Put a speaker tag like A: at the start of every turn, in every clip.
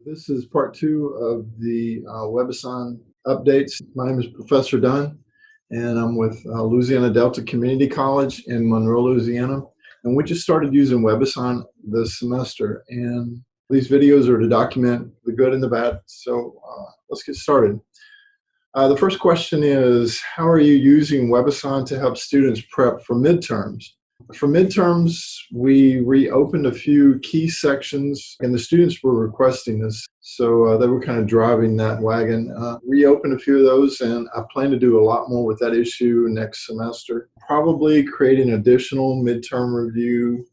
A: This is part two of the WebAssign updates. My name is Professor Dunn, and I'm with Louisiana Delta Community College in Monroe, Louisiana. And we just started using WebAssign this semester. And these videos are to document the good and the bad. So let's get started. The first question is, how are you using WebAssign to help students prep for midterms? For midterms, we reopened a few key sections, and the students were requesting this, so they were kind of driving that wagon. Reopened a few of those, and I plan to do a lot more with that issue next semester. Probably creating additional midterm review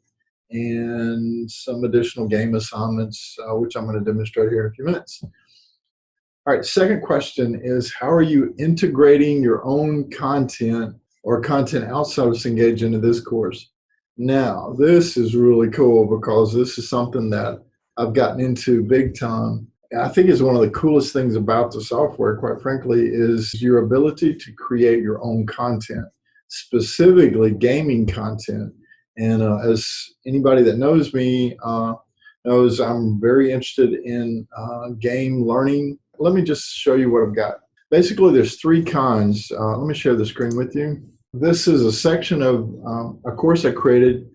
A: and some additional game assignments, which I'm going to demonstrate here in a few minutes. All right, second question is, how are you integrating your own content or content outside of Cengage into this course? Now, this is really cool because this is something that I've gotten into big time. I think is one of the coolest things about the software, quite frankly, is your ability to create your own content, specifically gaming content. And as anybody that knows me knows, I'm very interested in game learning. Let me just show you what I've got. Basically, there's three kinds. Let me share the screen with you. This is a section of a course I created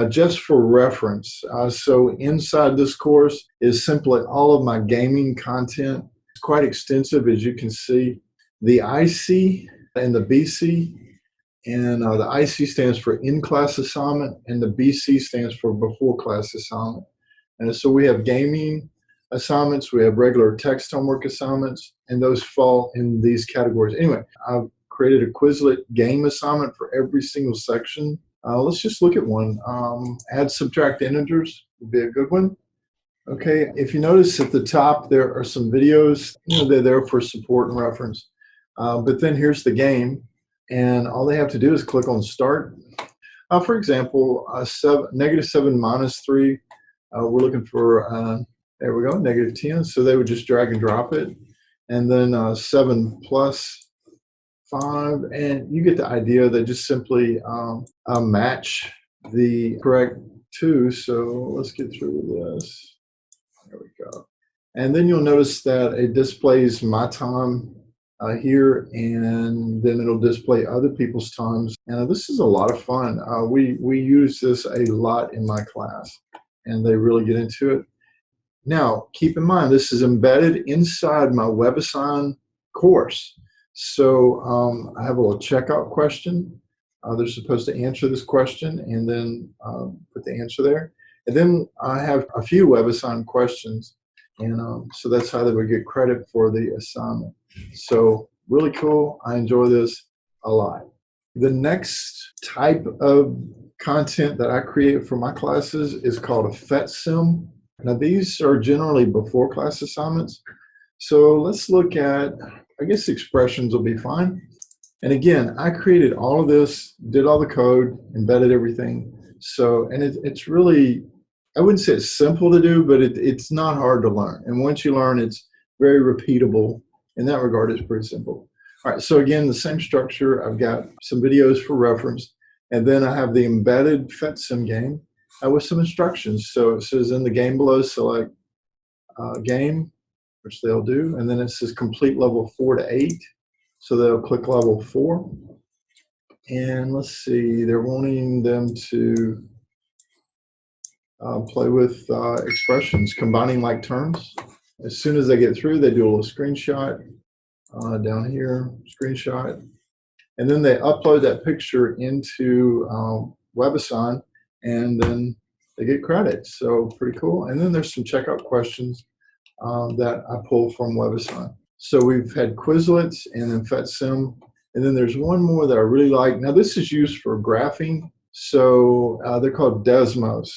A: just for reference. So inside this course is simply all of my gaming content. It's quite extensive, as you can see. The IC and the BC, and the IC stands for in-class assignment, and the BC stands for before-class assignment. And so we have gaming assignments, we have regular text homework assignments, and those fall in these categories. Anyway, I've created a Quizlet game assignment for every single section. Let's just look at one. Add, subtract integers would be a good one. Okay, if you notice at the top, there are some videos. They're there for support and reference. But then here's the game, and all they have to do is click on Start. For example, -7 minus 3, we're looking for, there we go, -10. So they would just drag and drop it. And then 7 plus 5, and you get the idea. They just simply match the correct two. So let's get through this. There we go. And then you'll notice that it displays my time here, and then it'll display other people's times. And this is a lot of fun. We use this a lot in my class, and they really get into it. Now, keep in mind, this is embedded inside my WebAssign course. So I have a little checkout question. They're supposed to answer this question and then put the answer there. And then I have a few WebAssign questions. And so that's how they would get credit for the assignment. So really cool. I enjoy this a lot. The next type of content that I create for my classes is called a PhET-Sim. Now, these are generally before class assignments. So let's look at, I guess expressions will be fine. And again, I created all of this, did all the code, embedded everything. So, and it's really, I wouldn't say it's simple to do, but it's not hard to learn. And once you learn, it's very repeatable. In that regard, it's pretty simple. All right, so again, the same structure. I've got some videos for reference, and then I have the embedded PhET-Sim game with some instructions. So it says in the game below, select game, which they'll do, and then it says complete level 4 to 8. So they'll click level 4. And let's see, they're wanting them to play with expressions, combining like terms. As soon as they get through, they do a little screenshot down here, screenshot. And then they upload that picture into WebAssign, and then they get credit. So pretty cool. And then there's some checkout questions that I pull from WebAssign. So we've had Quizlets and then PhET-Sim. And then there's one more that I really like. Now this is used for graphing. So they're called Desmos.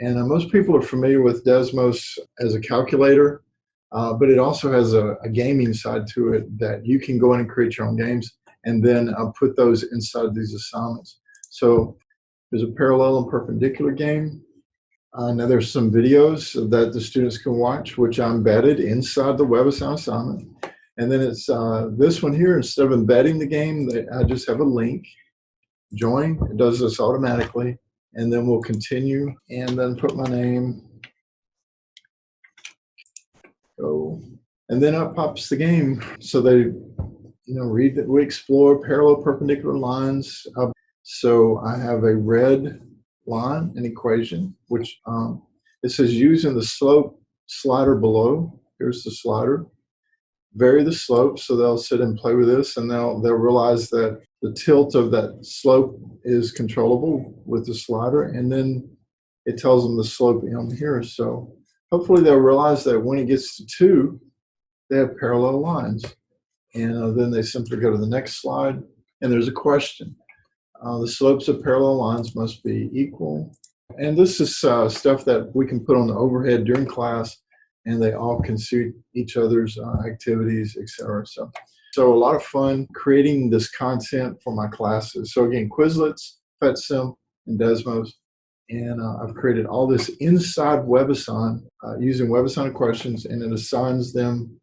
A: And most people are familiar with Desmos as a calculator, but it also has a gaming side to it that you can go in and create your own games and then put those inside these assignments. So there's a parallel and perpendicular game. Now there's some videos that the students can watch, which I embedded inside the WebAssign assignment. And then it's this one here. Instead of embedding the game, I just have a link, join. It does this automatically. And then we'll continue and then put my name. Go. And then up pops the game. So they, read that we explore parallel perpendicular lines. So I have a red line, an equation, which it says using the slope slider below. Here's the slider. Vary the slope, so they'll sit and play with this, and they'll realize that the tilt of that slope is controllable with the slider, and then it tells them the slope here. So hopefully they'll realize that when it gets to 2, they have parallel lines. And then they simply go to the next slide, and there's a question. The slopes of parallel lines must be equal. And this is stuff that we can put on the overhead during class, and they all can see each other's activities, etc. So a lot of fun creating this content for my classes. So again, Quizlets, PhET-Sim, and Desmos. And I've created all this inside WebAssign using WebAssign questions, and it assigns them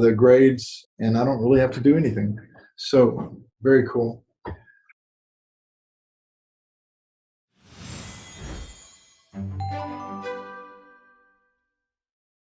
A: their grades, and I don't really have to do anything. So very cool.